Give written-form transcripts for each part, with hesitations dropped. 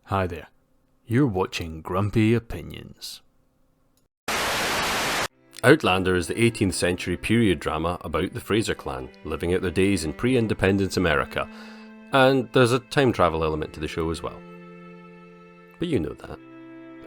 Hi there. You're watching Grumpy Opinions. Outlander is the 18th century period drama about the Fraser clan, living out their days in pre-independence America, and there's a time travel element to the show as well. But you know that.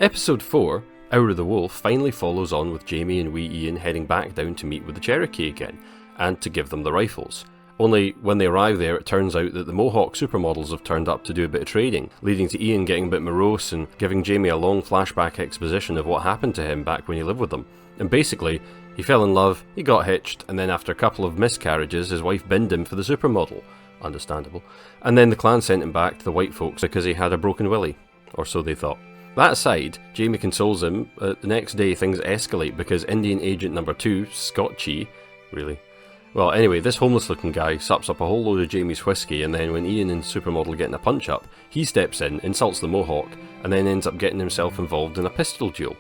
Episode 4, Hour of the Wolf, finally follows on with Jamie and wee Ian heading back down to meet with the Cherokee again, and to give them the rifles. Only, when they arrive there, it turns out that the Mohawk supermodels have turned up to do a bit of trading, leading to Ian getting a bit morose and giving Jamie a long flashback exposition of what happened to him back when he lived with them. And basically, he fell in love, he got hitched, and then after a couple of miscarriages, his wife binned him for the supermodel. Understandable. And then the clan sent him back to the white folks because he had a broken willy. Or so they thought. That aside, Jamie consoles him. The next day things escalate because Indian Agent Number 2, Scotchy, really? Well, anyway, this homeless-looking guy sups up a whole load of Jamie's whiskey, and then when Ian and Supermodel get in a punch-up, he steps in, insults the Mohawk, and then ends up getting himself involved in a pistol duel.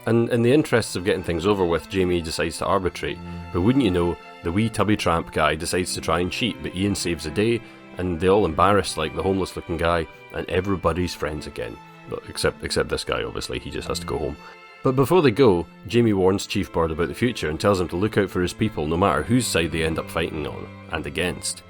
And in the interests of getting things over with, Jamie decides to arbitrate, but wouldn't you know, the wee tubby tramp guy decides to try and cheat, but Ian saves the day, and they all embarrass like the homeless-looking guy, and everybody's friends again. But except this guy, obviously, he just has to go home. But before they go, Jamie warns Chief Bird about the future and tells him to look out for his people no matter whose side they end up fighting on and against.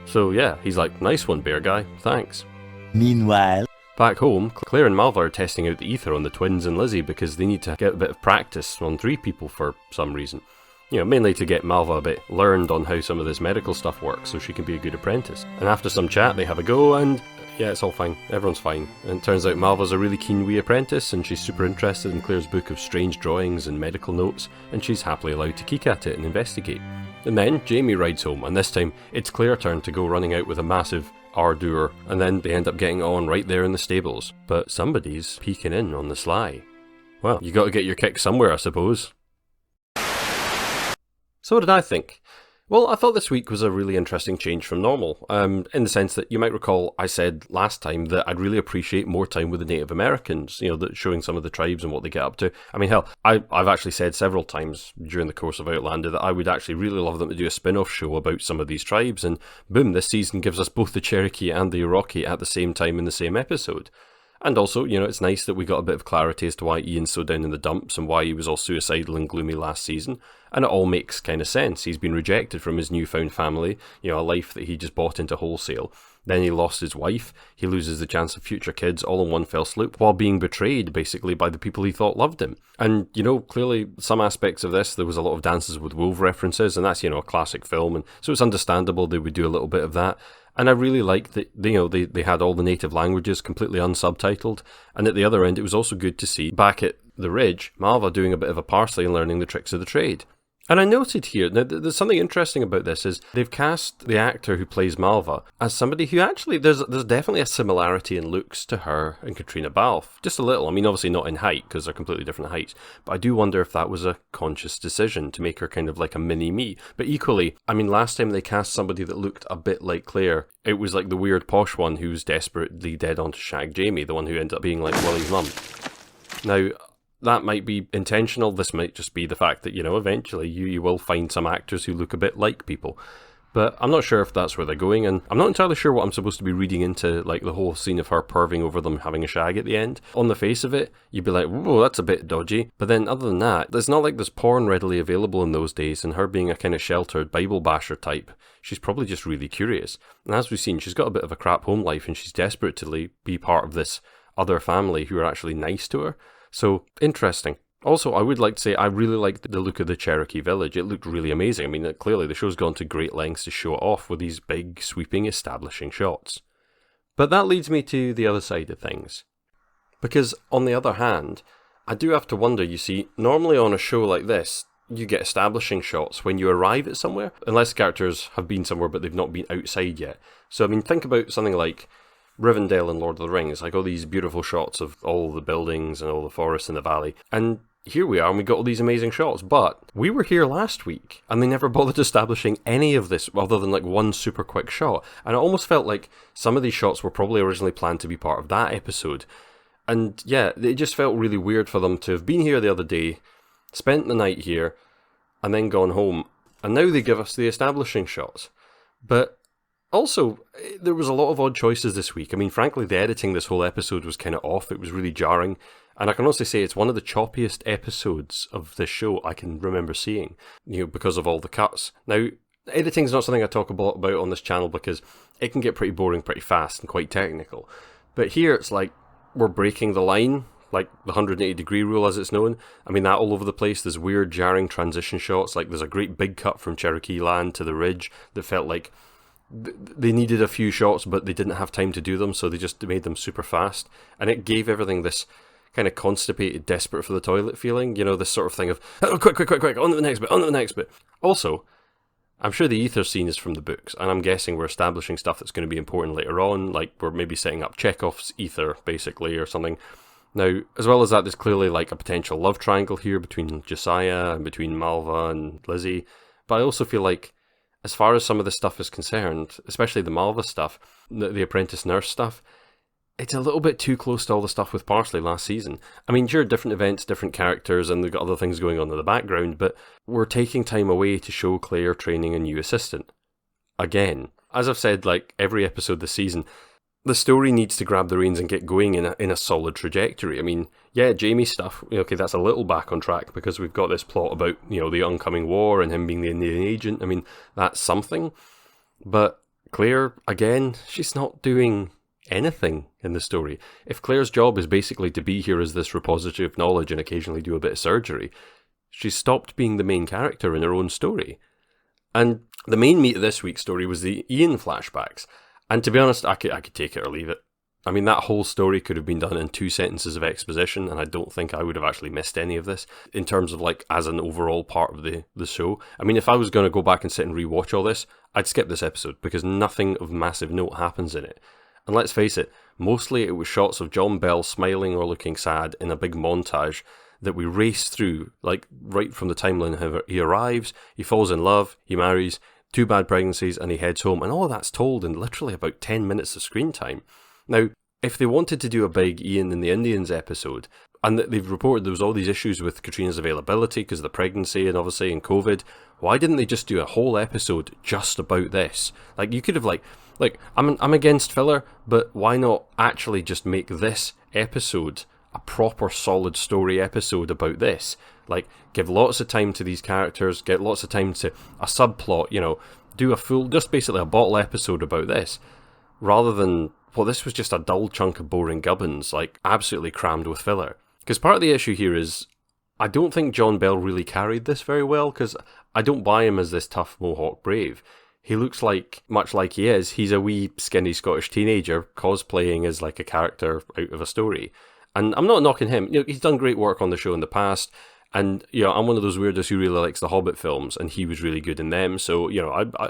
So yeah, he's like, nice one, bear guy, thanks. Meanwhile, back home, Claire and Malva are testing out the ether on the twins and Lizzie because they need to get a bit of practice on 3 people for some reason. You know, mainly to get Malva a bit learned on how some of this medical stuff works so she can be a good apprentice. And after some chat, they have a go and yeah, it's all fine. Everyone's fine. And it turns out Malva's a really keen wee apprentice and she's super interested in Claire's book of strange drawings and medical notes, and she's happily allowed to keek at it and investigate. And then Jamie rides home, and this time it's Claire's turn to go running out with a massive ardour, and then they end up getting on right there in the stables. But somebody's peeking in on the sly. Well, you gotta get your kick somewhere, I suppose. So what did I think? Well, I thought this week was a really interesting change from normal, in the sense that you might recall I said last time that I'd really appreciate more time with the Native Americans, you know, that showing some of the tribes and what they get up to. I mean, hell, I've actually said several times during the course of Outlander that I would actually really love them to do a spin-off show about some of these tribes, and boom, this season gives us both the Cherokee and the Cherokee at the same time in the same episode. And also, you know, it's nice that we got a bit of clarity as to why Ian's so down in the dumps and why he was all suicidal and gloomy last season. And it all makes kind of sense. He's been rejected from his newfound family, you know, a life that he just bought into wholesale. Then he lost his wife, he loses the chance of future kids all in one fell swoop, while being betrayed, basically, by the people he thought loved him. And, you know, clearly, some aspects of this, there was a lot of Dances with Wolves references, and that's, you know, a classic film, and so it's understandable they would do a little bit of that. And I really liked that, you know, they had all the native languages completely unsubtitled. And at the other end, it was also good to see, back at the Ridge, Malva doing a bit of a parsley and learning the tricks of the trade. And I noted here, now there's something interesting about this, is they've cast the actor who plays Malva as somebody who actually, there's definitely a similarity in looks to her and Katrina Balfe. Just a little, I mean obviously not in height, because they're completely different heights, but I do wonder if that was a conscious decision to make her kind of like a mini-me. But equally, I mean last time they cast somebody that looked a bit like Claire, it was like the weird posh one who was desperately dead on to shag Jamie, the one who ended up being like Willie's mum. Now, that might be intentional, this might just be the fact that, you know, eventually you will find some actors who look a bit like people. But I'm not sure if that's where they're going, and I'm not entirely sure what I'm supposed to be reading into, like, the whole scene of her perving over them having a shag at the end. On the face of it, you'd be like, whoa, that's a bit dodgy. But then, other than that, it's not like there's porn readily available in those days, and her being a kind of sheltered Bible basher type, she's probably just really curious. And as we've seen, she's got a bit of a crap home life, and she's desperate to be part of this other family who are actually nice to her. So, interesting. Also, I would like to say I really liked the look of the Cherokee village. It looked really amazing. I mean, clearly the show's gone to great lengths to show it off with these big, sweeping, establishing shots. But that leads me to the other side of things. Because, on the other hand, I do have to wonder, you see, normally on a show like this, you get establishing shots when you arrive at somewhere, unless characters have been somewhere but they've not been outside yet. So, I mean, think about something like Rivendell in Lord of the Rings, like all these beautiful shots of all the buildings and all the forests in the valley. And here we are, and we got all these amazing shots. But we were here last week, and they never bothered establishing any of this other than like one super quick shot. And it almost felt like some of these shots were probably originally planned to be part of that episode. And yeah, it just felt really weird for them to have been here the other day, spent the night here, and then gone home. And now they give us the establishing shots. But Also, there was a lot of odd choices this week. I mean, frankly, the editing this whole episode was kind of off. It was really jarring. And I can honestly say it's one of the choppiest episodes of this show I can remember seeing, because of all the cuts. Now, editing's not something I talk a lot about on this channel because it can get pretty boring pretty fast and quite technical. But here it's like we're breaking the line, like the 180-degree rule as it's known. I mean, that all over the place. There's weird, jarring transition shots. Like there's a great big cut from Cherokee land to the ridge that felt like they needed a few shots, but they didn't have time to do them, so they just made them super fast. And it gave everything this kind of constipated, desperate for the toilet feeling. This sort of thing of, oh, quick, on to the next bit, on to the next bit. Also, I'm sure the ether scene is from the books, and I'm guessing we're establishing stuff that's going to be important later on, like we're maybe setting up Chekhov's ether, basically, or something. Now, as well as that, there's clearly like a potential love triangle here between Josiah and between Malva and Lizzie, but I also feel like, as far as some of this stuff is concerned, especially the Malva stuff, the apprentice nurse stuff, it's a little bit too close to all the stuff with Parsley last season. I mean, sure, different events, different characters, and they've got other things going on in the background, but we're taking time away to show Claire training a new assistant. Again, as I've said, like every episode this season, the story needs to grab the reins and get going in a solid trajectory. I mean, yeah, Jamie stuff, okay, that's a little back on track because we've got this plot about, the oncoming war and him being the Indian agent. I mean, that's something. But Claire, again, she's not doing anything in the story. If Claire's job is basically to be here as this repository of knowledge and occasionally do a bit of surgery, she's stopped being the main character in her own story. And the main meat of this week's story was the Ian flashbacks. And to be honest, I could take it or leave it. I mean, that whole story could have been done in 2 sentences of exposition, and I don't think I would have actually missed any of this in terms of, like, as an overall part of the show. I mean, if I was going to go back and sit and rewatch all this, I'd skip this episode because nothing of massive note happens in it. And let's face it, mostly it was shots of John Bell smiling or looking sad in a big montage that we race through, like, right from the timeline. He arrives, he falls in love, he marries, 2 bad pregnancies, and he heads home, and all of that's told in literally about 10 minutes of screen time. Now, if they wanted to do a big Ian and the Indians episode, and they've reported there was all these issues with Katrina's availability because of the pregnancy and obviously in COVID, why didn't they just do a whole episode just about this? Like, you could have, like I'm against filler, but why not actually just make this episode a proper solid story episode about this? Like, give lots of time to these characters, get lots of time to a subplot, do a full, just basically a bottle episode about this, rather than, well, this was just a dull chunk of boring gubbins, like, absolutely crammed with filler. Because part of the issue here is, I don't think John Bell really carried this very well, because I don't buy him as this tough Mohawk brave. He looks like, much like he is, he's a wee skinny Scottish teenager cosplaying as like a character out of a story. And I'm not knocking him. He's done great work on the show in the past. And, I'm one of those weirdos who really likes the Hobbit films, and he was really good in them. So,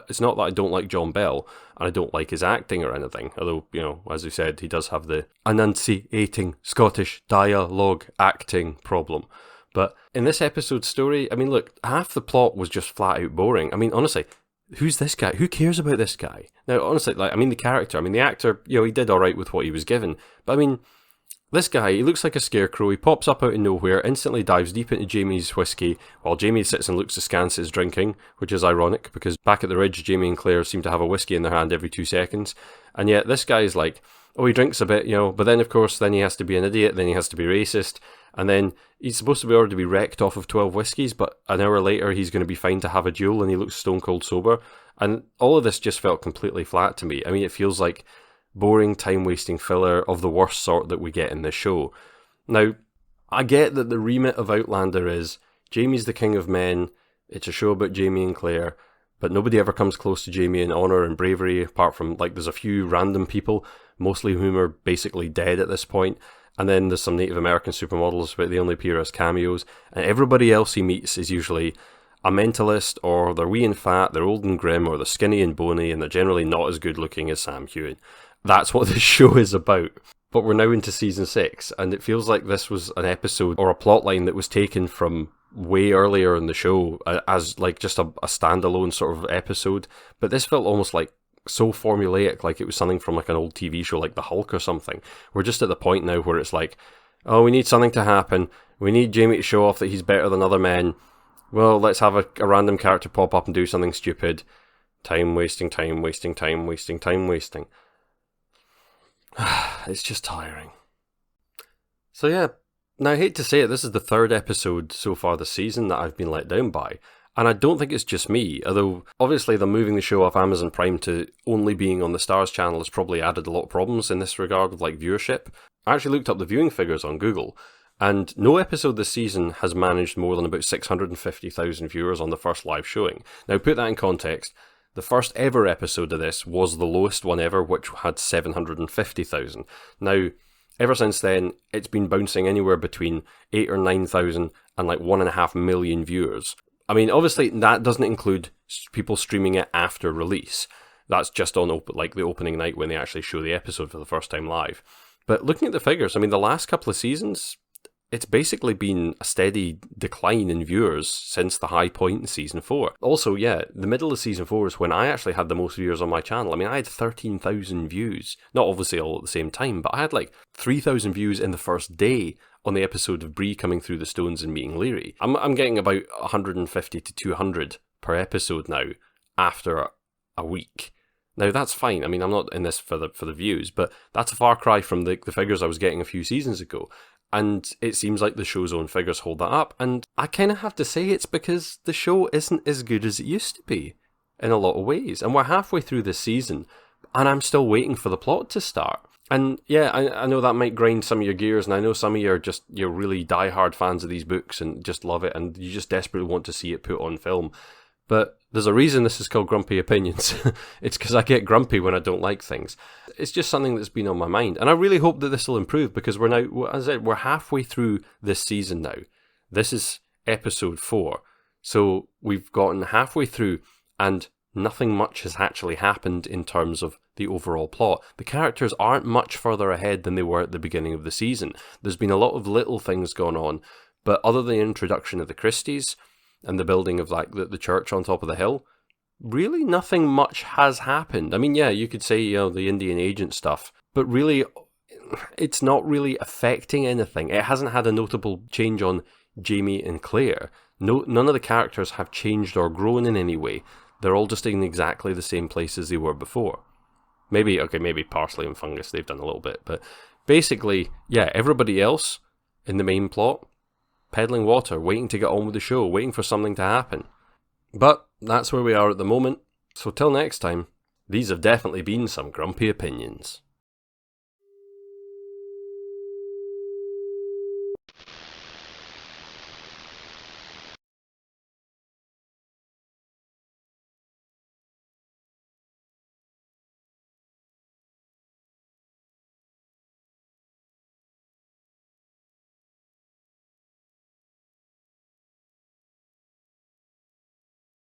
it's not that I don't like John Bell, and I don't like his acting or anything. Although, as we said, he does have the enunciating Scottish dialogue acting problem. But in this episode's story, I mean, look, half the plot was just flat out boring. I mean, honestly, who's this guy? Who cares about this guy? Now, honestly, the actor, he did alright with what he was given. But, I mean, this guy, he looks like a scarecrow. He pops up out of nowhere, instantly dives deep into Jamie's whiskey, while Jamie sits and looks askance at his drinking, which is ironic, because back at the Ridge, Jamie and Claire seem to have a whiskey in their hand every 2 seconds. And yet, this guy's like, oh, he drinks a bit, but then, of course, then he has to be an idiot, then he has to be racist, and then he's supposed to be ordered to be wrecked off of 12 whiskies, but an hour later, he's going to be fine to have a duel, and he looks stone cold sober. And all of this just felt completely flat to me. I mean, it feels like boring, time-wasting filler of the worst sort that we get in this show. Now, I get that the remit of Outlander is Jamie's the king of men, it's a show about Jamie and Claire, but nobody ever comes close to Jamie in honour and bravery, apart from, like, there's a few random people, mostly whom are basically dead at this point, and then there's some Native American supermodels, but they only appear as cameos, and everybody else he meets is usually a mentalist, or they're wee and fat, they're old and grim, or they're skinny and bony, and they're generally not as good looking as Sam Heughan. That's what this show is about. But we're now into season 6, and it feels like this was an episode or a plotline that was taken from way earlier in the show as like just a standalone sort of episode. But this felt almost like so formulaic, like it was something from like an old TV show like The Hulk or something. We're just at the point now where it's like, oh, we need something to happen. We need Jamie to show off that he's better than other men. Well, let's have a random character pop up and do something stupid. Time wasting, time wasting, time wasting, time wasting. It's just tiring. So yeah, now I hate to say it, this is the third episode so far this season that I've been let down by. And I don't think it's just me, although obviously them moving the show off Amazon Prime to only being on the Stars channel has probably added a lot of problems in this regard with like viewership. I actually looked up the viewing figures on Google, and no episode this season has managed more than about 650,000 viewers on the first live showing. Now put that in context, the first ever episode of this was the lowest one ever, which had 750,000. Now, ever since then, it's been bouncing anywhere between 8 or 9,000 and like 1.5 million viewers. I mean, obviously, that doesn't include people streaming it after release. That's just on like the opening night when they actually show the episode for the first time live. But looking at the figures, I mean, the last couple of seasons, it's basically been a steady decline in viewers since the high point in Season 4. Also, yeah, the middle of Season 4 is when I actually had the most viewers on my channel. I mean, I had 13,000 views. Not obviously all at the same time, but I had like 3,000 views in the first day on the episode of Bree coming through the stones and meeting Leary. I'm getting about 150 to 200 per episode now after a week. Now that's fine. I mean, I'm not in this for the views, but that's a far cry from the figures I was getting a few seasons ago. And it seems like the show's own figures hold that up. And I kind of have to say it's because the show isn't as good as it used to be in a lot of ways. And we're halfway through this season, and I'm still waiting for the plot to start. And yeah, I know that might grind some of your gears, and I know some of you are you're really diehard fans of these books and just love it, and you just desperately want to see it put on film. But there's a reason this is called Grumpy Opinions. It's because I get grumpy when I don't like things. It's just something that's been on my mind. And I really hope that this will improve, because we're now, as I said, we're halfway through this season now. This is episode 4. So we've gotten halfway through, and nothing much has actually happened in terms of the overall plot. The characters aren't much further ahead than they were at the beginning of the season. There's been a lot of little things going on, but other than the introduction of the Christies and the building of like the church on top of the hill, really nothing much has happened. I mean, yeah, you could say, the Indian agent stuff, but really it's not really affecting anything. It hasn't had a notable change on Jamie and Claire. None of the characters have changed or grown in any way. They're all just in exactly the same place as they were before. Maybe Parsley and Fungus, they've done a little bit, but basically, yeah, everybody else in the main plot, peddling water, waiting to get on with the show, waiting for something to happen. But that's where we are at the moment, so till next time, these have definitely been some grumpy opinions.